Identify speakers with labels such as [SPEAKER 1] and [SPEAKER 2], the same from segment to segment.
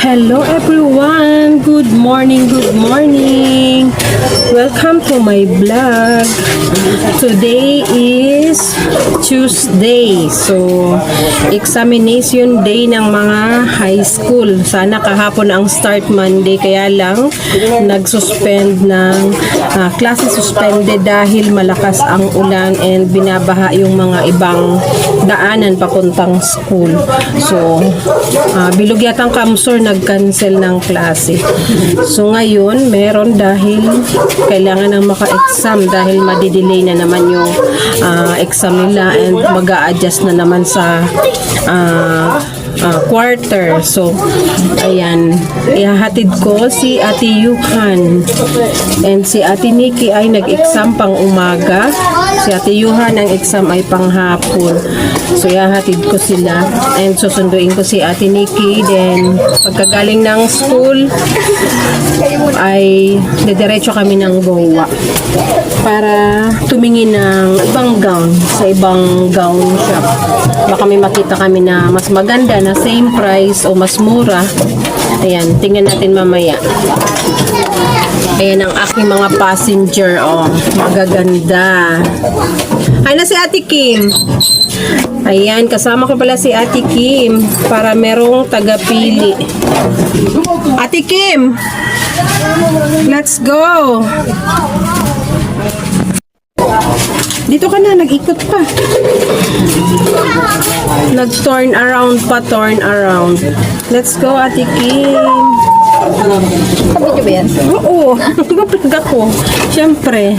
[SPEAKER 1] Hello everyone! Good morning, good morning! Welcome to my vlog. Today is Tuesday. So, examination day ng mga high school. Sana kahapon ang start Monday, kaya lang nag-suspend ng klase suspended dahil malakas ang ulan and binabaha yung mga ibang daanan papuntang school. So, bilog yatang Kamsur nag-cancel ng klase. So ngayon, meron dahil kailangan ng maka-exam dahil madidelay na naman yung exam nila and mag-a-adjust na naman sa quarter. So, ayan. Ihahatid ko si Ate Yuhan and si Ate Nikki ay nag-exam pang umaga. Si Ate Yuhan ang exam ay pang hapon. So, ihahatid ko sila and susunduin ko si Ate Nikki. Then, pagkagaling ng school ay didiretso kami ng Goa para tumingin ng ibang gown sa ibang gown shop. Baka may makita kami na mas maganda na same price o mas mura. Ayan, tingnan natin mamaya. Ayan ang aking mga passenger. Oh, magaganda. Ay na si Ate Kim. Ayan, kasama ko pala si Ate Kim para merong tagapili. Ate Kim, let's go. Dito ka na, nag-ikot pa. Nag-turn around pa, turn around. Let's go, Ate Kim.
[SPEAKER 2] Kabidyo ba yan?
[SPEAKER 1] Oo, vlog ako. Siyempre.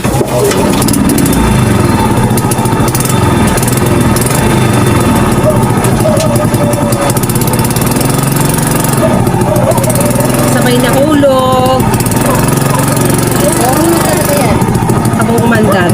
[SPEAKER 1] Sabay na hulog. Ako kumandad.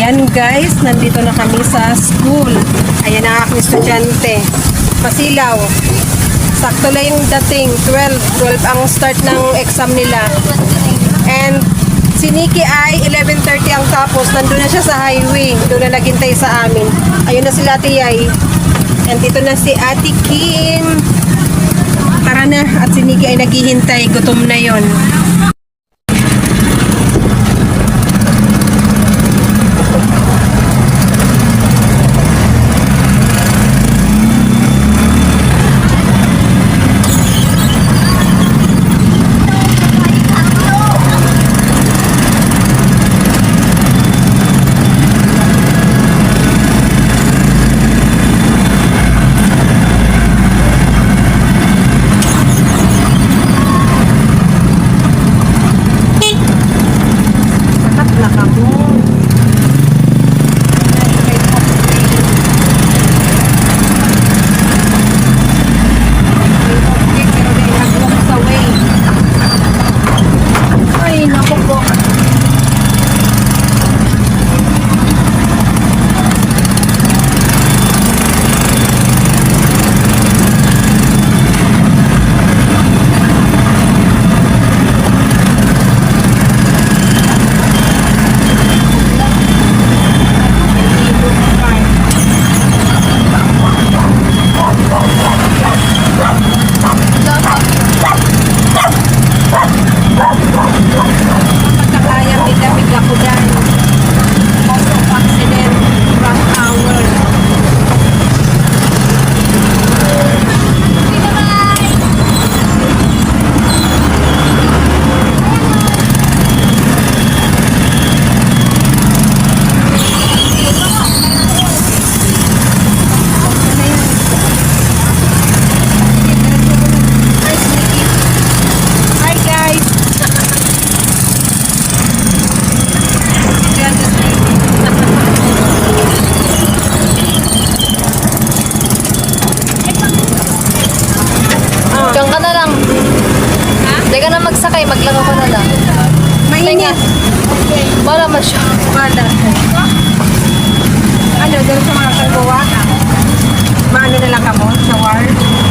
[SPEAKER 1] Ayan guys, nandito na kami sa school. Ayan ang aking estudyante. Pasilaw. Sakto lang yung dating. 12 ang start ng exam nila. And si Nikki ay 11:30 ang tapos. Nandun na siya sa highway. Doon na naghintay sa amin. Ayun na sila Ate Yay. And dito na si Ate Kim. Tara na. At si Nikki ay naghihintay. Gutom na yon.
[SPEAKER 2] Nay, maglaro ko na lang.
[SPEAKER 1] Mainit.
[SPEAKER 2] Okay. Bala man siya.
[SPEAKER 1] Bala. Ano, doon sa mga kagawa? Maano na lang ka mo? Shawar?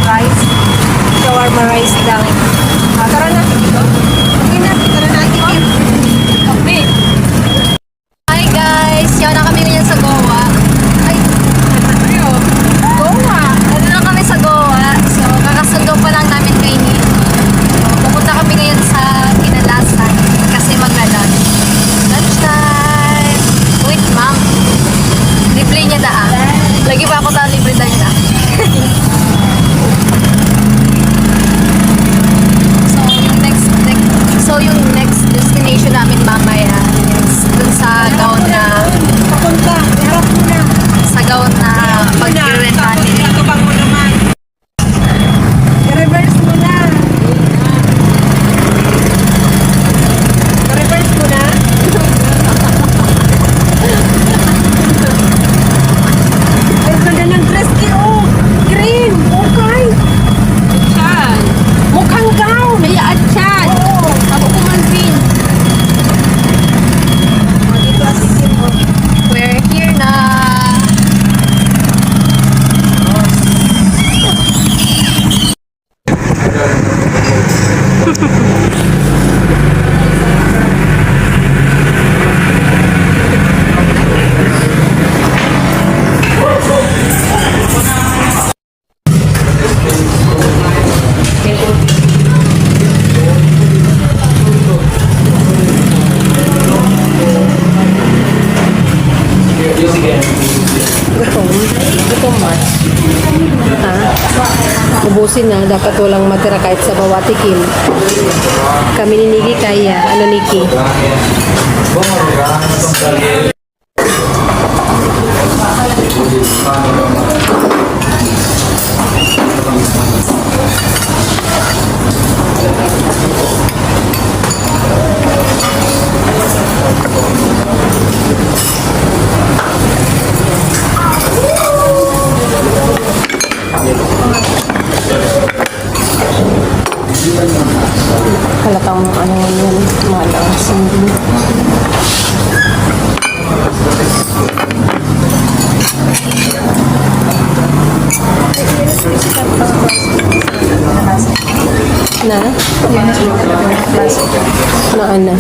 [SPEAKER 1] Rice? Shawarma rice lang. Tara na. Okay na. Tara na. Tikim.
[SPEAKER 2] Okay. Hi guys! Yaw na kami ngayon sa Goa. Ay!
[SPEAKER 1] Goa.
[SPEAKER 2] Ano na kami sa Goa. So, kakasundo pa lang namin kay Nick. Pupunta kami ngayon sa Kinalasan kasi magla-lunch. Lunch time! Wait, ma'am. Libre niya daan. Lagi pa ako sa libre daan niya. So, yung next destination namin mamaya is dun sa Gaon na
[SPEAKER 1] Papunta. Harap mo na.
[SPEAKER 2] sa Gaon na pag-rentahan nila.
[SPEAKER 1] Tubang mo naman. I-reverse mo na. I-reverse mo na. Ang ganda ng dress niyo. Oh, green. Okay. Chan. Mukhang gown. May atchan. Oo. Ako kuman green. Dito asisin mo.
[SPEAKER 2] We're here na.
[SPEAKER 1] Gutom ba? Ha? Ubusin na. Dapat walang matira kahit sa bawatikin. Kami ni Niki kaya. Ano, Niki? Halatang ano yan. Malang sindi. Na? Na ano?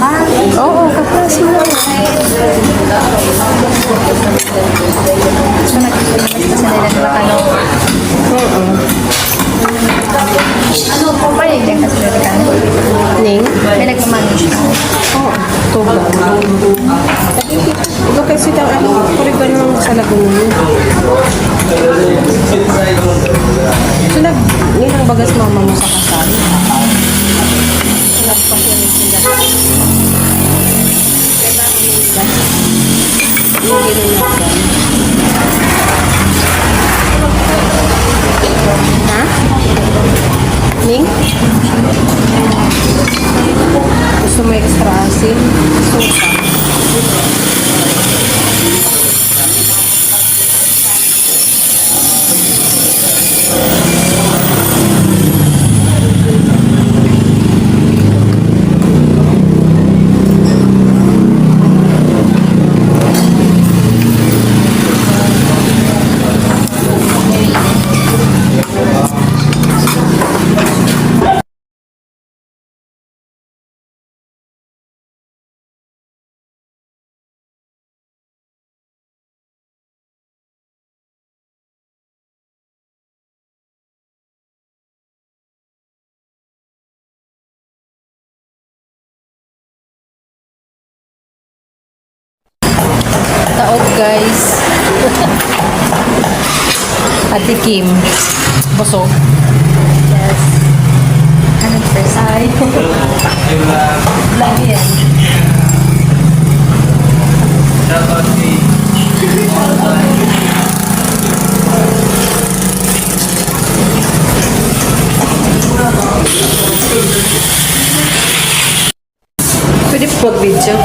[SPEAKER 2] Ay,
[SPEAKER 1] Oo, kapras mo.
[SPEAKER 2] so nagkakano.
[SPEAKER 1] Oo.
[SPEAKER 2] Ano po ba yung nagkakano?
[SPEAKER 1] Ning?
[SPEAKER 2] May nagmamanage ka.
[SPEAKER 1] Oo. Tuba. Ikaw kasi daw ano, kuriban mo sa Laguna. So nilang bagas mama mo sa kasal. Nagpasirin sila. Kaya ba nila? Hindi rin natin. Ha? Ning? Gusto mo extra asin? Suka. Taog guys. Ate Kim. Busog.
[SPEAKER 2] Yes. 100%. Ay. Lagi yan.
[SPEAKER 1] Pwede po video.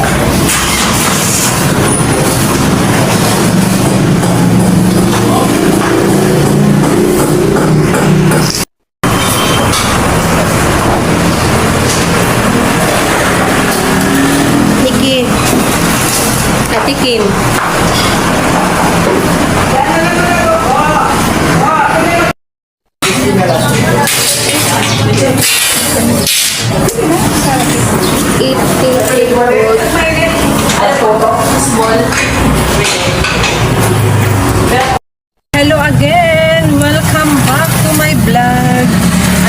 [SPEAKER 1] Hello again! Welcome back to my vlog.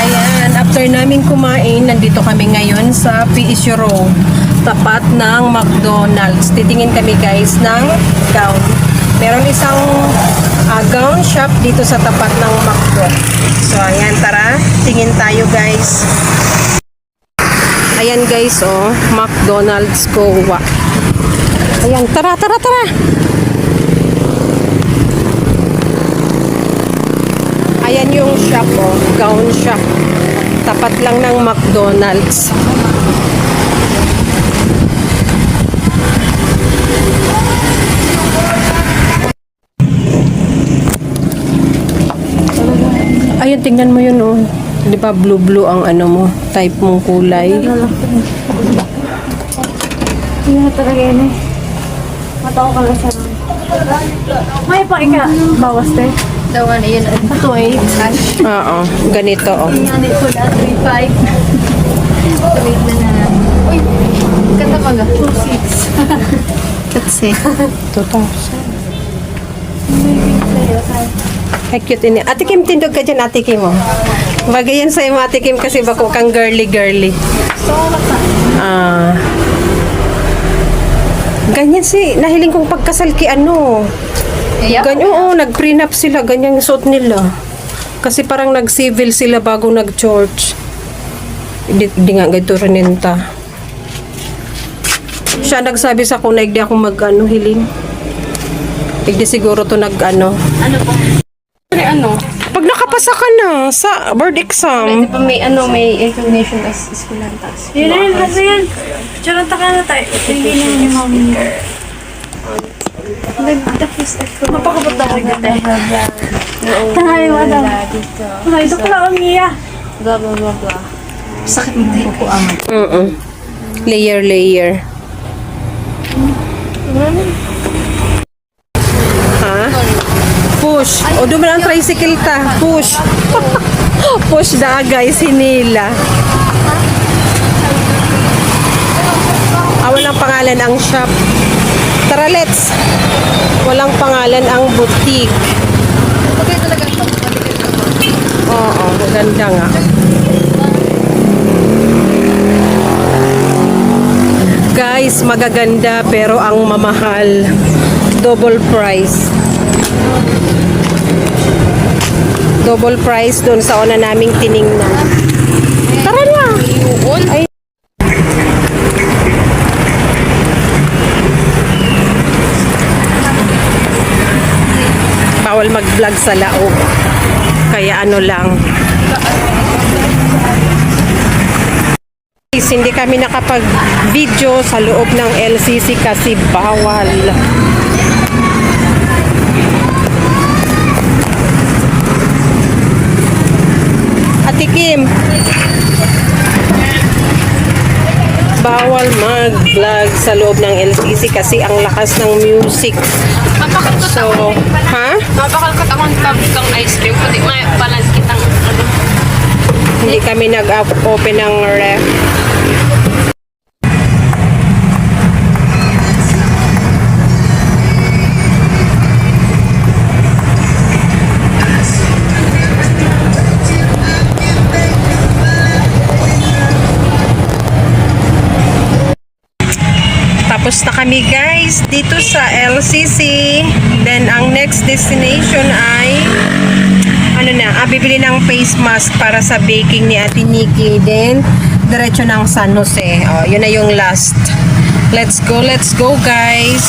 [SPEAKER 1] Ayan, after namin kumain, nandito kami ngayon sa PSU Row, tapat ng McDonald's. Titingin kami guys ng gown. Meron isang gown shop dito sa tapat ng McDo. So ayan, tara, tingin tayo guys. Ayan guys, oh, McDonald's Goa. Ayan, tara, tara, tara! Ayan yung shop, oh, gown shop. Tapat lang ng McDonald's. Ayan, tingnan mo yun, oh. Di ba blue-blue ang ano mo, type mong kulay?
[SPEAKER 3] Hindi na talaga yun eh. Matao ka lang siya nun. May pa ika. Bawas te.
[SPEAKER 2] The one, yun.
[SPEAKER 3] Ito eh.
[SPEAKER 2] Cash.
[SPEAKER 1] Oo, ganito, oh.
[SPEAKER 2] Yan, ito na, 3.5. Wait na na. Uy, ganda pa ga. 2.6. Kasi.
[SPEAKER 1] 2,000. Ay, cute ini. Ate Kim, tindog ka dyan, Ate Kim, oh. Bagay yan sa'yo, Ate Kim, kasi bako kang girly-girly. Ganyan si, nahiling kong pagkasal ki ano.
[SPEAKER 2] Yep.
[SPEAKER 1] Ganyan, oo, nag-prenup sila, ganyan yung suot nila. Kasi parang nag-civil sila bago nag-church. Hindi nga, ganito rinenta. Siya nagsabi sa akin na hindi ako mag-ano, hiling. Hindi siguro to nag-ano.
[SPEAKER 3] Ano po? Ano?
[SPEAKER 1] Pag nakapasa ka na sa board exam,
[SPEAKER 2] Ito pa may ano, may recognition as eskulantas.
[SPEAKER 3] Yun na yun. Kasi yun. Charanta ka na tayo. Hindi na yun yung mami. Mapakabot na ako dito eh. Tanghali madam. Ay, ito pala ang iya.
[SPEAKER 2] Blah, blah, blah, blah. Sakit mo tayo ko ang.
[SPEAKER 1] layer. Ha? Push. O, doon ang tricycle ta. Push. Push da guys, hinila. Walang pangalan ang shop. Tara, let's. Walang pangalan ang boutique.
[SPEAKER 2] Okay talaga ito.
[SPEAKER 1] Oo, maganda nga. Guys, magaganda pero ang mamahal. Double price. Double price doon sa una naming tiningnan. Tara na! Ay. Bawal mag-vlog sa laog. Kaya ano lang. Hindi kami nakapag-video sa loob ng LCC kasi bawal. Ate Kim, bawal mag-vlog sa loob ng LCC kasi ang lakas ng music.
[SPEAKER 4] Mapakalkot
[SPEAKER 1] So,
[SPEAKER 4] ako.
[SPEAKER 1] ha?
[SPEAKER 4] Mapakalkot akong public ang ice cream. Pwede palang kitang ano.
[SPEAKER 1] Hindi kami nag-open ng ref. Tapos na kami guys dito sa LCC. Then ang next destination ay ano na, bibili ng face mask para sa baking ni Ate Nikki. Then diretso ng San Jose. Oh, yun na yung last. Let's go guys.